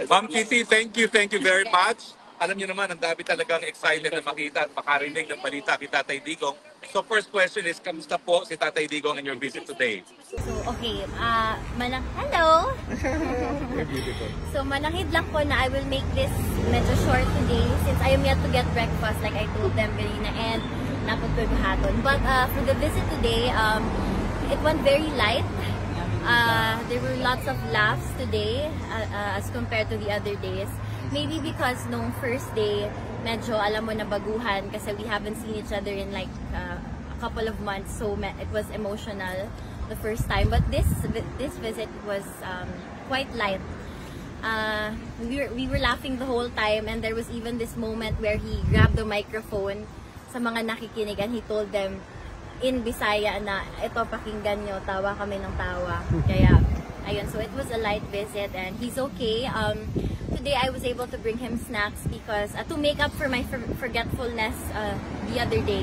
Ma'am Kitty, thank you very much. Alam niyo naman, ang dami talagang excited na makita at makarinig ng balita kay Tatay Digong. So first question is, kamusta po si Tatay Digong in your visit today? So, okay. Hello! You're beautiful. So, manahid lang ko na I will make this medyo short today since I am yet to get breakfast like I told them kanina and napod ko yung haton. But for the visit today, it went very light. There were lots of laughs today as compared to the other days. Maybe because nung first day, medyo alam mo na baguhan kasi we haven't seen each other in like a couple of months, so it was emotional the first time. But this visit was quite light. We were laughing the whole time, and there was even this moment where he grabbed the microphone sa mga nakikinig and he told them in Bisaya na ito pakinggan nyo, tawa kami ng tawa. Kaya ayun, so it was a light visit and he's okay. Today I was able to bring him snacks because to make up for my forgetfulness yesterday,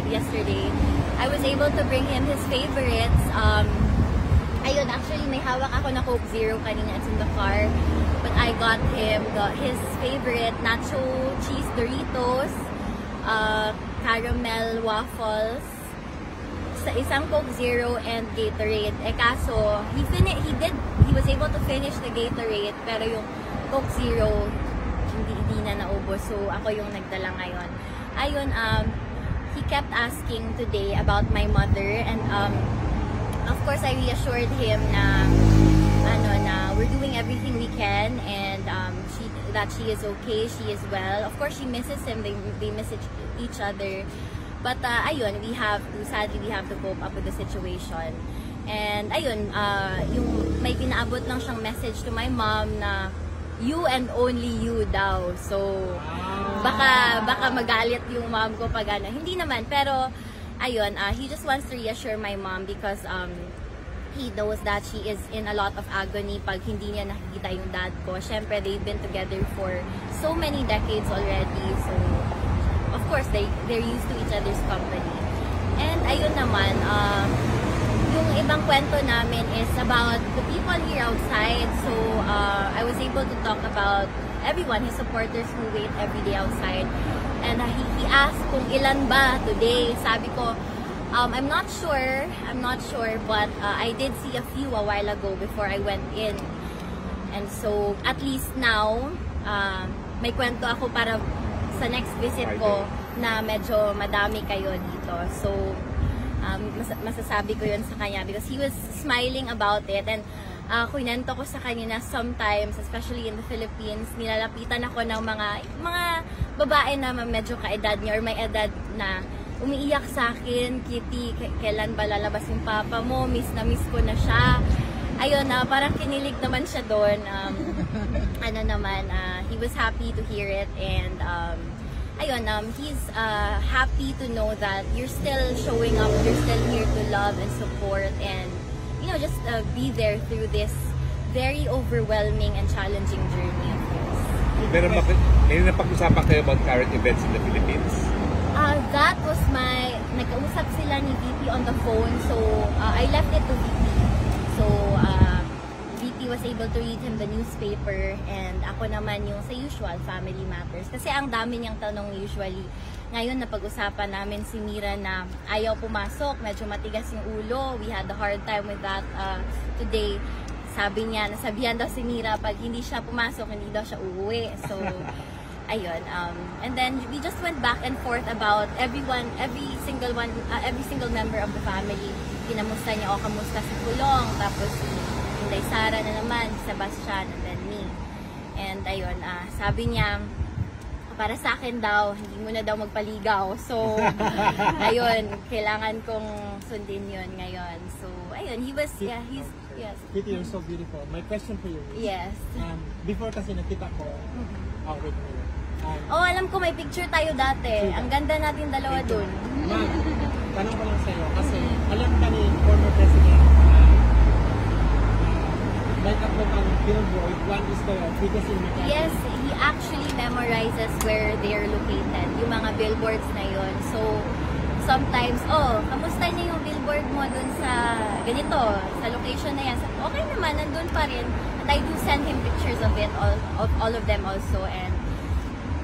I was able to bring him his favorites. Ayun, actually may hawak ako na Coke Zero kanina, it's in the car. But I got him his favorite nacho cheese Doritos, caramel waffles, sa isang Coke Zero and Gatorade. Kaso he was able to finish the Gatorade pero yung Coke Zero hindi na naubos. So ako yung nagdala ngayon. Ayun, he kept asking today about my mother and of course I reassured him na we're doing everything we can and that she is okay, she is well. Of course she misses him, they miss each other. But ayun, sadly we have to cope up with the situation. And ayun, yung may pinaabot lang siyang message to my mom na you and only you daw. So baka magalit yung mom ko pag ano. Hindi naman, pero ayun, he just wants to reassure my mom because he knows that she is in a lot of agony pag hindi niya nakikita yung dad ko. Syempre, they've been together for so many decades already. So of course, they're used to each other's company. And ayun naman, yung ibang kwento namin is about the people here outside. So I was able to talk about everyone, his supporters who wait every day outside. And he asked kung ilan ba today. Sabi ko, I'm not sure, but I did see a few a while ago before I went in. And so, at least now, may kwento ako para sa next visit ko na medyo madami kayo dito. So, masasabi ko yun sa kanya because he was smiling about it and kunento ko sa kanya na sometimes, especially in the Philippines, nilalapitan ako ng mga babae na medyo kaedad niya or may edad na umiiyak sa akin, Kitty, kailan ba lalabas yung papa mo? Miss na miss ko na siya. Ayun, parang kinilig naman siya doon. He was happy to hear it and ayun, he's happy to know that you're still showing up, you're still here to love and support and just be there through this very overwhelming and challenging journey of yours. May napag-usapan kayo about current events in the Philippines? That was nagkausap sila ni VP on the phone, so I left it to VP. So, VP was able to read him the newspaper and ako naman yung sa usual, family matters. Kasi ang dami niyang tanong usually. Ngayon, napag-usapan namin si Mira na ayaw pumasok, medyo matigas yung ulo. We had a hard time with that today. Sabi niya, nasabihan daw si Mira pag hindi siya pumasok, hindi daw siya uuwi. So, ayun. And then, we just went back and forth about every single member of the family. Kinamusta niya, kamusta si Kulong, tapos si Inday Sara na naman, Sebastian, and then me. And ayun, sabi niya, para sa akin daw, hindi mo na daw magpaligaw. So, ayun, kailangan kong sundin yun ngayon. So, ayun, yes. Kitty, you're so beautiful. My question for you is, Yes. Before kasi nakita ko, wait. Alam ko, may picture tayo dati. Ang ganda natin dalawa dun. Ma'am, tanong ko lang sa'yo, kasi alam ka ni former President, may tatlo kang billboard, one is the biggest in Makati. Yes, he actually memorizes where they're located, yung mga billboards na yun. So, sometimes, kamusta niya yung billboard mo dun sa ganito, sa location na yan? Okay naman, nandun pa rin. And I do send him pictures of it, of all of them also. And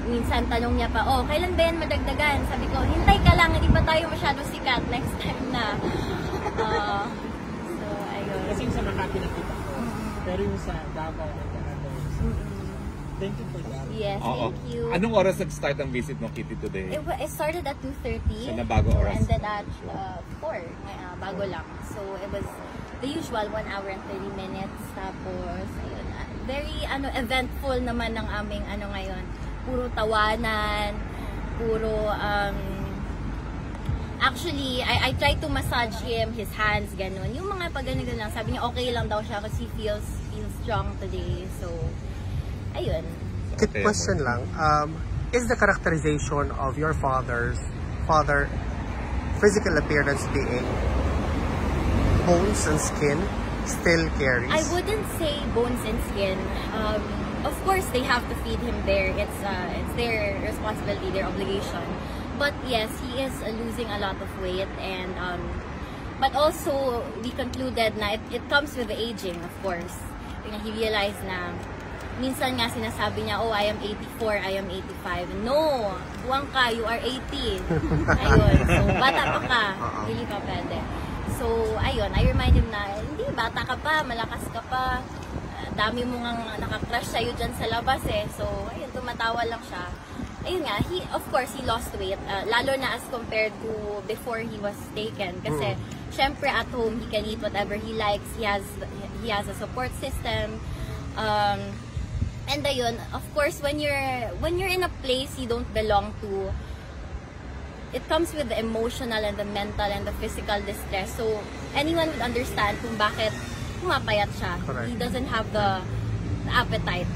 minsan tanong niya pa, oh, kailan ba yan madagdagan? Sabi ko, hintay ka lang, hindi pa tayo masyado sikat. Next time na. So, ayun. Kasi yung sa Makati nakita ko. Pero yung sa Davao na others. Thank you for that. Yes, thank you. Anong oras nag-start ang visit mo, Kitty, today? It started at 2:30. So, nabago oras? And then at 4, bago lang. So, it was the usual 1 hour and 30 minutes. Tapos, ayun, very eventful naman ng aming ngayon. Puro tawanan, puro, actually, I tried to massage him, his hands, ganun. Yung mga pag ganun lang, sabi niya okay lang daw siya kasi he feels strong today. So, ayun. Quick question lang. Is the characterization of your father physical appearance being bones and skin still carries? I wouldn't say bones and skin. Of course, they have to feed him there. It's their responsibility, their obligation. But yes, he is losing a lot of weight, and but also we concluded na it comes with the aging, of course. He realized na minsan nga sinasabi niya, oh, I am 84, I am 85. No, buwang ka, you are 80. Ayun, so bata pa ka, hindi pa pwede. So, ayun, I remind him na, hindi, bata ka pa, malakas ka pa, dami mo nga nakakrush sa'yo dyan sa labas eh. So, ayun, tumatawa lang siya. Ayun nga, of course, he lost weight, lalo na as compared to before he was taken. Kasi, syempre at home, he can eat whatever he likes, he has a support system, and ayun, of course, when you're in a place you don't belong to, it comes with the emotional and the mental and the physical distress. So anyone would understand kung bakit pumapayat siya. Correct. He doesn't have the appetite.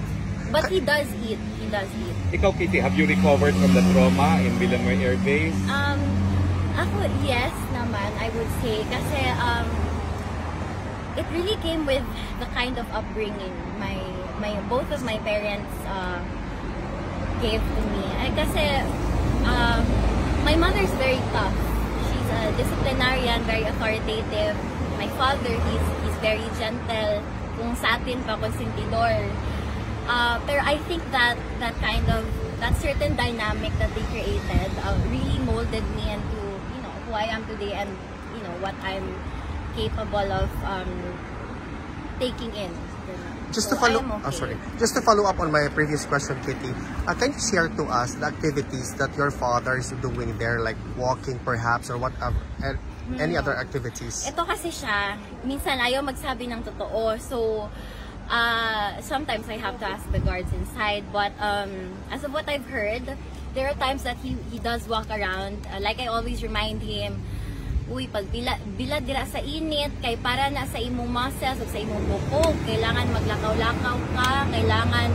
But he does eat. He does eat. Ikaw, Kitty, have you recovered from the trauma in Villanueva Air Base? Ako, yes naman, I would say. Kasi it really came with the kind of upbringing both of my parents gave to me. Kasi my mother's very tough. She's a disciplinarian, very authoritative. My father, he's very gentle. Kung sa atin pa, konsentidor. Pero I think that certain dynamic that they created really molded me into who I am today, and what I'm capable of taking in. Just So, to follow, I am okay. Just to follow up on my previous question, Kitty, can you share to us the activities that your father is doing there, like walking perhaps, or whatever, and any other activities? Ito kasi siya, minsan ayaw magsabi ng totoo. So, sometimes I have to ask the guards inside. But as of what I've heard, there are times that he does walk around. Like I always remind him, uy, pag bilad dira sa init, kay para na sa imong muscles o sa imong buko, kailangan maglakaw-lakaw ka, kailangan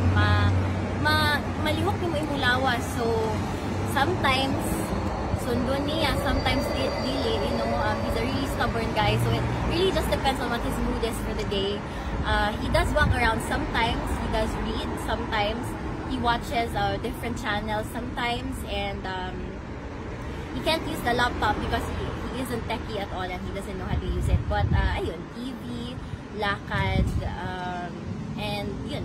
malihok mo imong lawas. So, sometimes, sundon niya, sometimes dili, he's a really stubborn guy. So, it really just depends on what his mood is for the day. He does walk around sometimes, he does read sometimes, he watches different channels sometimes, and he can't use the laptop because he isn't techie at all and he doesn't know how to use it. But ayun, TV, lakad, and yun,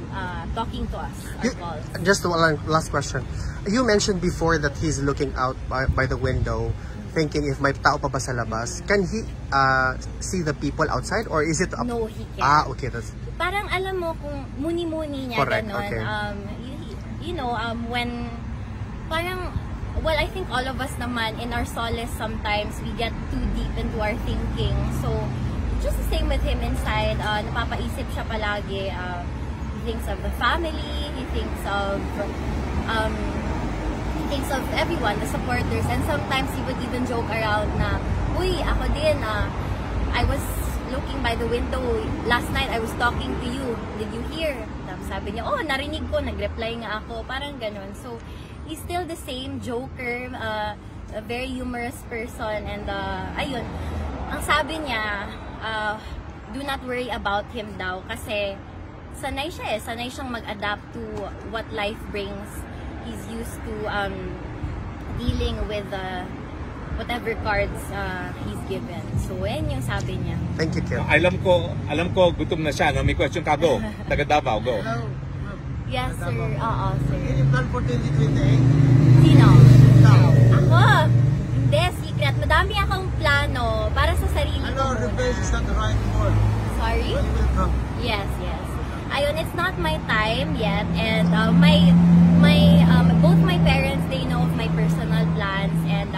talking to us, our calls. Just one last question. You mentioned before that he's looking out by the window, thinking if may tao pa ba sa labas. Can he see the people outside, or is it up? No, he can't. Okay, that's Parang alam mo kung muni-muni niya, correct. ganon. Okay. When parang, well, I think all of us naman, in our solace sometimes, we get too deep into our thinking. So, just the same with him inside, napapaisip siya palagi. He thinks of the family, he thinks of everyone, the supporters, and sometimes he would even joke around na, uy, ako din, I was looking by the window, last night I was talking to you, did you hear? Tapos sabi niya, oh, narinig ko, nag-reply nga ako, parang ganun. So, he's still the same joker, a very humorous person, and ayun, ang sabi niya, do not worry about him daw, kasi sanay siyang mag-adapt to what life brings. He's used to dealing with whatever cards he's given. So, yan yung sabi niya. Thank you, Kit. Alam ko, gutom na siya. No? May question ka, go. Taga Davao, go. Yes, sir. Oo, sir. Any plan for 2028? Sino? Now. Ako? Hindi, secret. Madami akong plano para sa sarili ko. Ano, muna. revenge is not the right word. Sorry? When will come? Yes, yes. Ayun, it's not my time yet, and both my parents, they know of my personal plans, and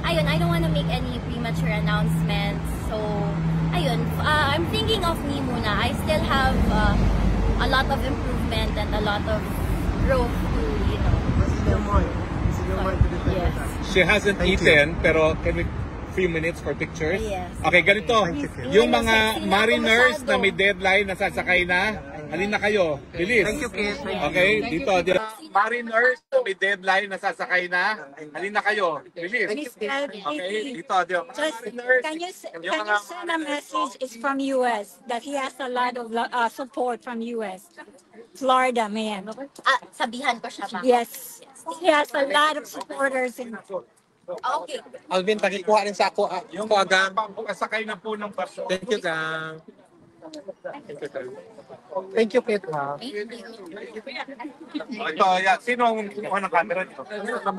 ayun, I don't want to make any premature announcements. So, ayun, I'm thinking of me muna. I still have a lot of improvement and a lot of growth to, you know. What's in your mind? What's in your mind to defend Yes. that? She hasn't Thank eaten, pero can we few minutes for pictures? Yes. Okay, ganito. Thank you, Kit. Yung Ano, mga sexy na ako mariners masyado. na may deadline, nasasakay na, halin na kayo. Bilis. Thank you, Kit. Okay, dito. Mariners na may deadline, nasasakay na, halin na kayo. Bilis. Okay, dito. Just, Mariners. can you Yung mga send a message? It's from U.S. that he has a lot of support from U.S. Florida man. Sabihan ko siya ba? Yes, he has a lot of supporters in. Okay. Alvin, pakikuha rin sa ako. yung mga pasakay na po ng barko. Thank you, gang. Thank you, Kit. Ha? Oh, ito, yeah. Sino ang kumuha ng camera nyo? Ito.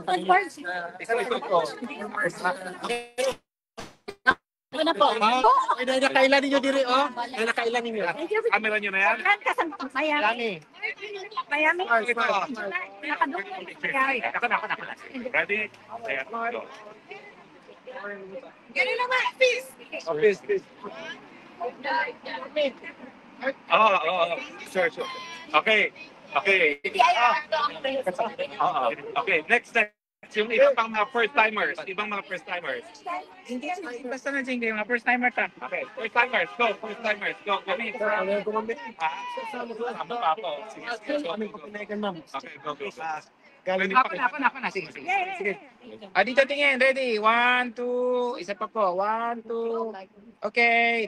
Ano po? Ay, nakailan ninyo diri, oh. Ay, nakailan ninyo. Camera nyo na yan? Miami. Miami. Ito. Ready? Ayan. Go. Peace, peace. Oo. Sure. Okay. Okay, next. Yung ibang pang mga first-timers. Hindi, basta na dyan kayo, mga first timer ta. Okay, first-timers. Go. Kami. Sama pa ako. Sige, go. Okay, go. Galing Ako na. Sige. Dito tingin, ready? 1, 2, isa pa po. 1, 2. Okay.